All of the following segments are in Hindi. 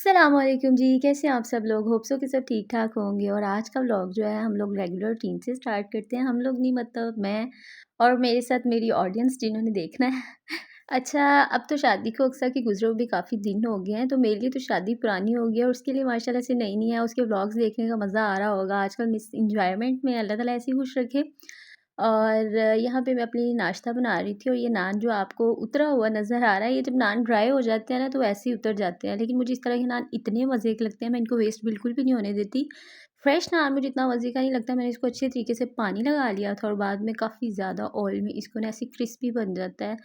अस्सलामुअलैकुम जी, कैसे हैं आप सब लोग? होप सो कि सब ठीक-ठाक होंगे। और आज का व्लॉग जो है हम लोग रेगुलर रूटीन से स्टार्ट करते हैं। हम लोग नहीं, मतलब मैं और मेरे साथ मेरी ऑडियंस जिन्होंने देखना है। अच्छा, अब तो शादी को अक्सर कि गुज़रे हुए भी काफ़ी दिन हो गए हैं, तो मेरे लिए तो शादी पुरानी हो गई है और उसके लिए माशाल्लाह से नई-नई है, उसके व्लॉग्स देखने का मज़ा आ रहा होगा। आजकल मिस एन्जॉयमेंट में अल्लाह ताला ऐसे ही खुश रखे। और यहाँ पे मैं अपने लिए नाश्ता बना रही थी और ये नान जो आपको उतरा हुआ नज़र आ रहा है, ये जब नान ड्राई हो जाते हैं ना तो ऐसे ही उतर जाते हैं। लेकिन मुझे इस तरह के नान इतने मज़े के लगते हैं, मैं इनको वेस्ट बिल्कुल भी नहीं होने देती। फ्रेश नान मुझे इतना मज़े का नहीं लगता। मैंने इसको अच्छे तरीके से पानी लगा लिया था और बाद में काफ़ी ज़्यादा ऑयल में इसको ना ऐसे क्रिस्पी बन जाता है।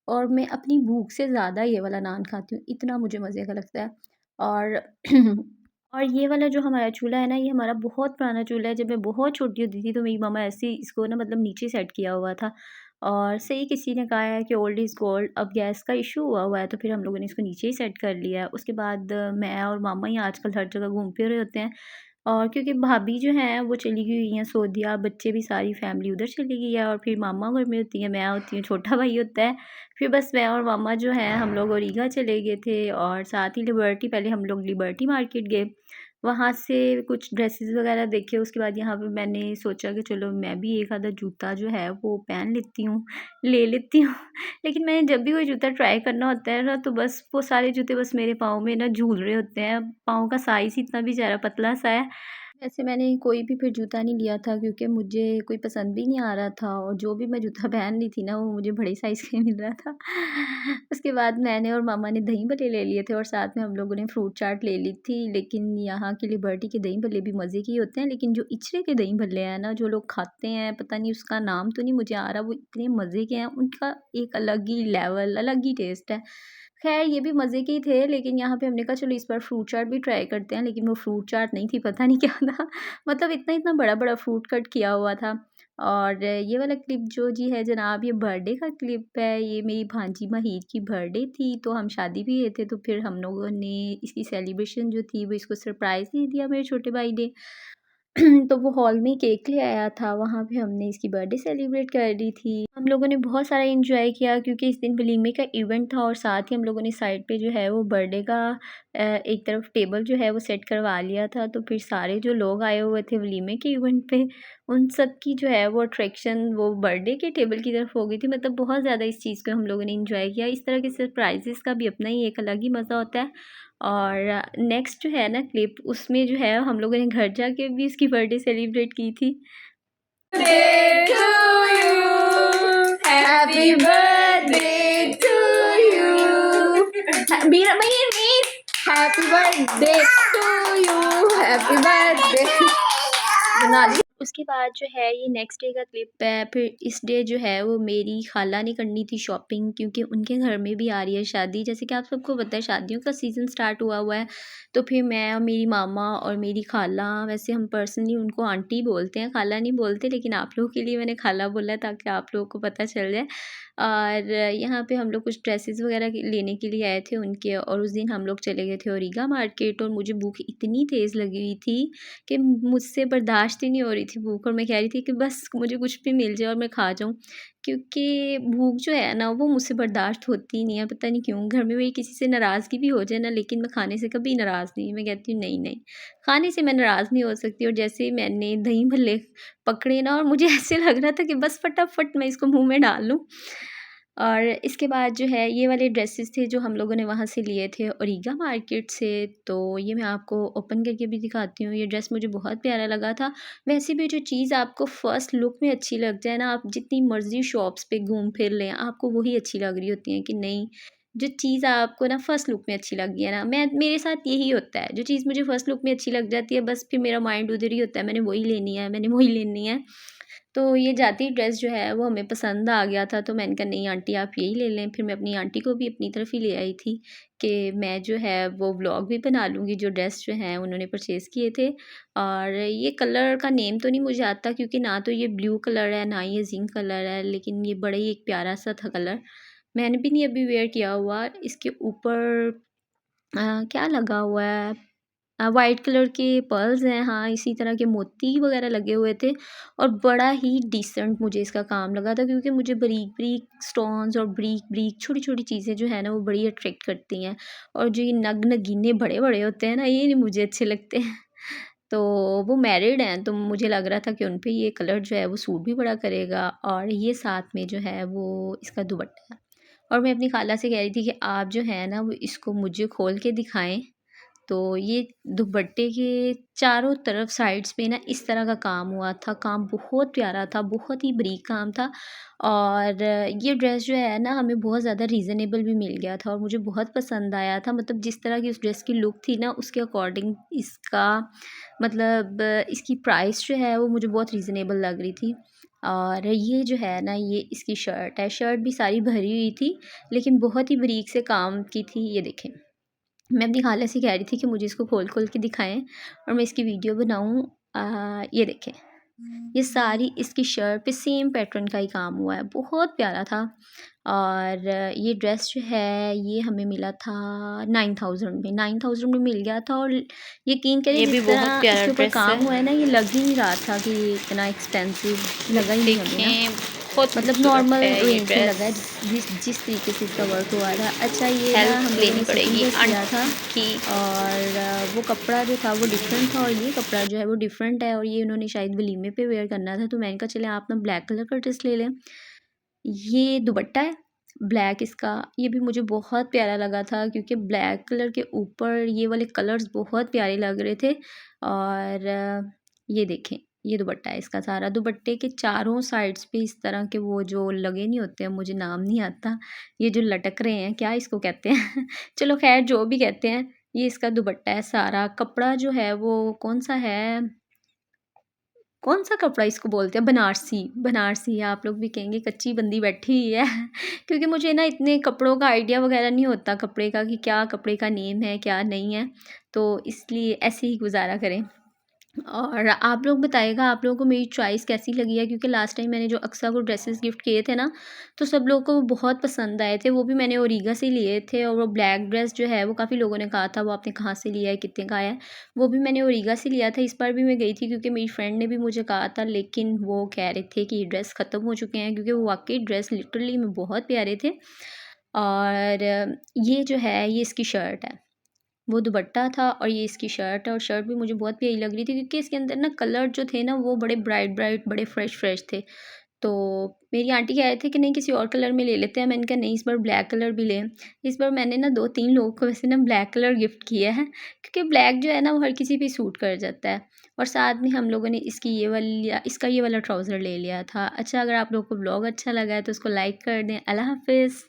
और मैं अपनी भूख से ज़्यादा ये वाला नान खाती हूँ, इतना मुझे मज़े का लगता है। और और ये वाला जो हमारा चूल्हा है ना, ये हमारा बहुत पुराना चूल्हा है। जब मैं बहुत छोटी होती थी तो मेरी मम्मा ऐसे ही इसको ना मतलब नीचे सेट किया हुआ था। और सही किसी ने कहा है कि ओल्ड इज़ गोल्ड। अब गैस का इश्यू हुआ हुआ है तो फिर हम लोगों ने इसको नीचे ही सेट कर लिया है। उसके बाद मैं और मामा ही आजकल हर जगह घूम फिर रहे होते हैं। और क्योंकि भाभी जो हैं वो चली गई हुई हैं सऊदीया, बच्चे भी सारी फैमिली उधर चली गई है और फिर मामा घर में होती हैं, मैं होती हूँ, छोटा भाई होता है। फिर बस मैं और मामा जो हैं हम लोग ओरिगा चले गए थे और साथ ही लिबर्टी, पहले हम लोग लिबर्टी मार्केट गए। वहाँ से कुछ ड्रेसेस वगैरह देखे। उसके बाद यहाँ पे मैंने सोचा कि चलो मैं भी एक आधा जूता जो है वो पहन लेती हूँ, ले लेती हूँ। लेकिन मैंने जब भी कोई जूता ट्राई करना होता है ना तो बस वो सारे जूते बस मेरे पाँव में ना झूल रहे होते हैं। पाँव का साइज़ ही इतना बेचारा पतला-सा है। वैसे मैंने कोई भी फिर जूता नहीं लिया था क्योंकि मुझे कोई पसंद भी नहीं आ रहा था और जो भी मैं जूता पहन रही थी ना वो मुझे बड़े साइज़ का ही मिल रहा था। उसके बाद मैंने और मामा ने दही भल्ले ले लिए थे और साथ में हम लोगों ने फ्रूट चाट ले ली थी। लेकिन यहाँ के लिबर्टी के दही भल्ले भी मज़े के ही होते हैं, लेकिन जो इचरे के दही भल्ले हैं ना, जो लोग खाते हैं, पता नहीं उसका नाम तो नहीं मुझे आ रहा, वो इतने मज़े के हैं, उनका एक अलग ही लेवल, अलग ही टेस्ट है। ख़ैर ये भी मज़े के ही थे, लेकिन यहाँ पे हमने कहा चलो इस बार फ्रूट चाट भी ट्राई करते हैं, लेकिन वो फ्रूट चाट नहीं थी, पता नहीं क्या था। मतलब इतना-इतना बड़ा-बड़ा फ्रूट कट किया हुआ था। और ये वाला क्लिप जो जी है जनाब, ये बर्थडे का क्लिप है। ये मेरी भांजी माहिर की बर्थडे थी, तो हम शादी भी गए थे, तो फिर हम लोगों ने इसकी सेलिब्रेशन जो थी वो इसको सरप्राइज़ दे दिया मेरे छोटे भाई ने। तो वो हॉल में केक ले आया था, वहाँ पे हमने इसकी बर्थडे सेलिब्रेट कर ली थी। हम लोगों ने बहुत सारा एन्जॉय किया क्योंकि इस दिन वलीमे का इवेंट था और साथ ही हम लोगों ने साइड पे जो है वो बर्थडे का एक तरफ टेबल जो है वो सेट करवा लिया था। तो फिर सारे जो लोग आए हुए थे वलीमे के इवेंट पे, उन सब की जो है वो अट्रैक्शन वो बर्थडे के टेबल की तरफ हो गई थी। मतलब बहुत ज़्यादा इस चीज़ को हम लोगों ने एन्जॉय किया। इस तरह के सरप्राइज़ेज़ का भी अपना ही एक अलग ही मज़ा होता है। और नेक्स्ट जो है ना क्लिप, उसमें जो है हम लोगों ने घर जाके भी उसकी बर्थडे सेलिब्रेट की थी। Birthday to you. Happy birthday to you. Meera Mahir Mir Happy birthday to you. Happy birthday. बना ली। उसके बाद जो है ये नेक्स्ट डे का क्लिप है। फिर इस डे जो है वो मेरी खाला ने करनी थी शॉपिंग क्योंकि उनके घर में भी आ रही है शादी। जैसे कि आप सबको पता है शादियों का सीज़न स्टार्ट हुआ हुआ है। तो फिर मैं और मेरी मामा और मेरी खाला, वैसे हम पर्सनली उनको आंटी बोलते हैं, खाला नहीं बोलते, लेकिन आप लोगों के लिए मैंने खाला बोला है ताकि आप लोगों को पता चल जाए। और यहाँ पे हम लोग कुछ ड्रेसेस वगैरह लेने के लिए आए थे उनके, और उस दिन हम लोग चले गए थे ओरिगा मार्केट। और मुझे भूख इतनी तेज़ लगी हुई थी कि मुझसे बर्दाश्त ही नहीं हो रही थी भूख, और मैं कह रही थी कि बस मुझे कुछ भी मिल जाए और मैं खा जाऊँ। क्योंकि भूख जो है ना वो मुझसे बर्दाश्त होती ही नहीं है, पता नहीं क्यों। घर में मेरी किसी से नाराज़गी भी हो जाए ना, लेकिन मैं खाने से कभी नाराज़ नहीं। मैं कहती हूँ नहीं, नहीं, खाने से मैं नाराज़ नहीं हो सकती। और जैसे ही मैंने दही भल्ले पकड़े ना, और मुझे ऐसे लग रहा था कि बस फटाफट मैं इसको मुँह में डाल लूँ। और इसके बाद जो है ये वाले ड्रेसेस थे जो हम लोगों ने वहाँ से लिए थे ओरिगा मार्केट से। तो ये मैं आपको ओपन करके भी दिखाती हूँ। ये ड्रेस मुझे बहुत प्यारा लगा था। वैसे भी जो चीज़ आपको फ़र्स्ट लुक में अच्छी लग जाए ना, आप जितनी मर्ज़ी शॉप्स पे घूम फिर लें, आपको वही अच्छी लग रही होती है कि नहीं। जो चीज़ आपको ना फ़र्स्ट लुक में अच्छी लगी है ना, मेरे साथ यही होता है। जो चीज़ मुझे फ़र्स्ट लुक में अच्छी लग जाती है, बस फिर मेरा माइंड उधर ही होता है, मैंने वही लेनी है, मैंने वही लेनी है। तो ये जाती ड्रेस जो है वो हमें पसंद आ गया था, तो मैंने कहा नहीं आंटी आप यही ले लें। फिर मैं अपनी आंटी को भी अपनी तरफ ही ले आई थी कि मैं जो है वो व्लॉग भी बना लूँगी जो ड्रेस जो हैं उन्होंने परचेज़ किए थे। और ये कलर का नेम तो नहीं मुझे आता क्योंकि ना तो ये ब्लू कलर है ना ये जिंक कलर है, लेकिन ये बड़ा ही एक प्यारा सा था कलर। मैंने भी नहीं अभी वेयर किया हुआ। इसके ऊपर क्या लगा हुआ है, वाइट कलर के पर्ल्स हैं, हाँ, इसी तरह के मोती वगैरह लगे हुए थे और बड़ा ही डिसेंट मुझे इसका काम लगा था, क्योंकि मुझे बारीक-बारीक स्टोन्स और बारीक-बारीक छोटी-छोटी चीज़ें जो है ना वो बड़ी अट्रैक्ट करती हैं, और जो ये नग-नगीने बड़े-बड़े होते हैं ना, ये नहीं मुझे अच्छे लगते हैं। तो वो मैरिड हैं, तो मुझे लग रहा था कि उन पे ये कलर जो है वो सूट भी बड़ा करेगा, और ये साथ में जो है वो इसका दुपट्टा है। और मैं अपनी खाला से कह रही थी कि आप जो है ना वो इसको मुझे खोल के दिखाएँ। तो ये दुपट्टे के चारों तरफ साइड्स पे ना इस तरह का काम हुआ था, काम बहुत प्यारा था, बहुत ही बारीक काम था, और ये ड्रेस जो है ना हमें बहुत ज़्यादा रीज़नेबल भी मिल गया था और मुझे बहुत पसंद आया था। मतलब जिस तरह की उस ड्रेस की लुक थी ना उसके अकॉर्डिंग इसका मतलब इसकी प्राइस जो है वो मुझे बहुत रीज़नेबल लग रही थी। और ये जो है ना ये इसकी शर्ट है, शर्ट भी सारी भरी हुई थी लेकिन बहुत ही बारीक से काम की थी, ये देखें। मैं अपनी खाला से कह रही थी कि मुझे इसको खोल-खोल के दिखाएँ और मैं इसकी वीडियो बनाऊँ। ये देखें, ये सारी इसकी शर्ट पे सेम पैटर्न का ही काम हुआ है, बहुत प्यारा था। और ये ड्रेस जो है ये हमें मिला था 9000 में, 9000 में मिल गया था, और यकीन करिए ये भी जिस बहुत तरह प्यारा इसके ऊपर ड्रेस है। काम हुआ है ना, ये लग ही नहीं रहा था कि इतना एक्सपेंसिव लगा ही नहीं हमें ना। देखें, बहुत मतलब खूबसूरत नॉर्मल है ये रेंज में ड्रेस। लगा है, जिस तरीके से इसका वर्क हुआ था। अच्छा, ये ना हेल्प हम लोगों लेनी ने सेकंड पड़ेगी ड्रेस लिया था, आंटी की। और वो कपड़ा जो था वो डिफरेंट था और ये कपड़ा जो है वो डिफरेंट है, और ये उन्होंने शायद वलीमे पे वेयर करना था, तो मैंने कहा चले आप ना ब्लैक कलर का ड्रेस ले लें। ये दुपट्टा है ब्लैक इसका, ये भी मुझे बहुत प्यारा लगा था क्योंकि ब्लैक कलर के ऊपर ये वाले कलर्स बहुत प्यारे लग रहे थे। और ये देखें, ये दुपट्टा है इसका सारा, दुपट्टे के चारों साइड्स पे इस तरह के वो जो लगे नहीं होते हैं, मुझे नाम नहीं आता, ये जो लटक रहे हैं क्या इसको कहते हैं चलो खैर जो भी कहते हैं, ये इसका दुपट्टा है सारा। कपड़ा जो है वो कौन-सा है, कौन-सा कपड़ा इसको बोलते हैं? बनारसी, बनारसी आप लोग भी कहेंगे कच्ची बंदी बैठी हुई है क्योंकि मुझे ना इतने कपड़ों का आइडिया वगैरह नहीं होता कपड़े का कि क्या कपड़े का नेम है, क्या नहीं है, तो इसलिए ऐसे ही गुज़ारा करें। और आप लोग बताइएगा आप लोगों को मेरी चॉइस कैसी लगी है, क्योंकि लास्ट टाइम मैंने जो अक्सा को ड्रेसेस गिफ्ट किए थे ना, तो सब लोगों को वो बहुत पसंद आए थे। वो भी मैंने ओरिगा से लिए थे, और वो ब्लैक ड्रेस जो है वो काफ़ी लोगों ने कहा था वो आपने कहाँ से लिया है, कितने का आया है? वो भी मैंने ओरिगा से लिया था। इस बार भी मैं गई थी क्योंकि मेरी फ्रेंड ने भी मुझे कहा था, लेकिन वो कह रहे थे कि ये ड्रेस ख़त्म हो चुके हैं, क्योंकि वो वाक़ई ड्रेस लिटरली में बहुत प्यारे थे। और ये जो है ये इसकी शर्ट है। वो दुपट्टा था और ये इसकी शर्ट है, और शर्ट भी मुझे बहुत प्यारी लग रही थी क्योंकि इसके अंदर ना कलर जो थे ना वो बड़े ब्राइट ब्राइट, बड़े फ्रेश फ्रेश थे। तो मेरी आंटी कह रहे थे कि नहीं किसी और कलर में ले लेते हैं, मैंने कहा नहीं इस बार ब्लैक कलर भी लें। इस बार मैंने ना 2-3 लोगों को वैसे ना ब्लैक कलर गिफ्ट किया है, क्योंकि ब्लैक जो है ना वो हर किसी पे सूट कर जाता है। और साथ में हम लोगों ने इसका ये वाला ट्राउज़र ले लिया था। अच्छा, अगर आप लोगों को व्लॉग अच्छा लगा है तो उसको लाइक कर दें। अल्लाह हाफ़िज़।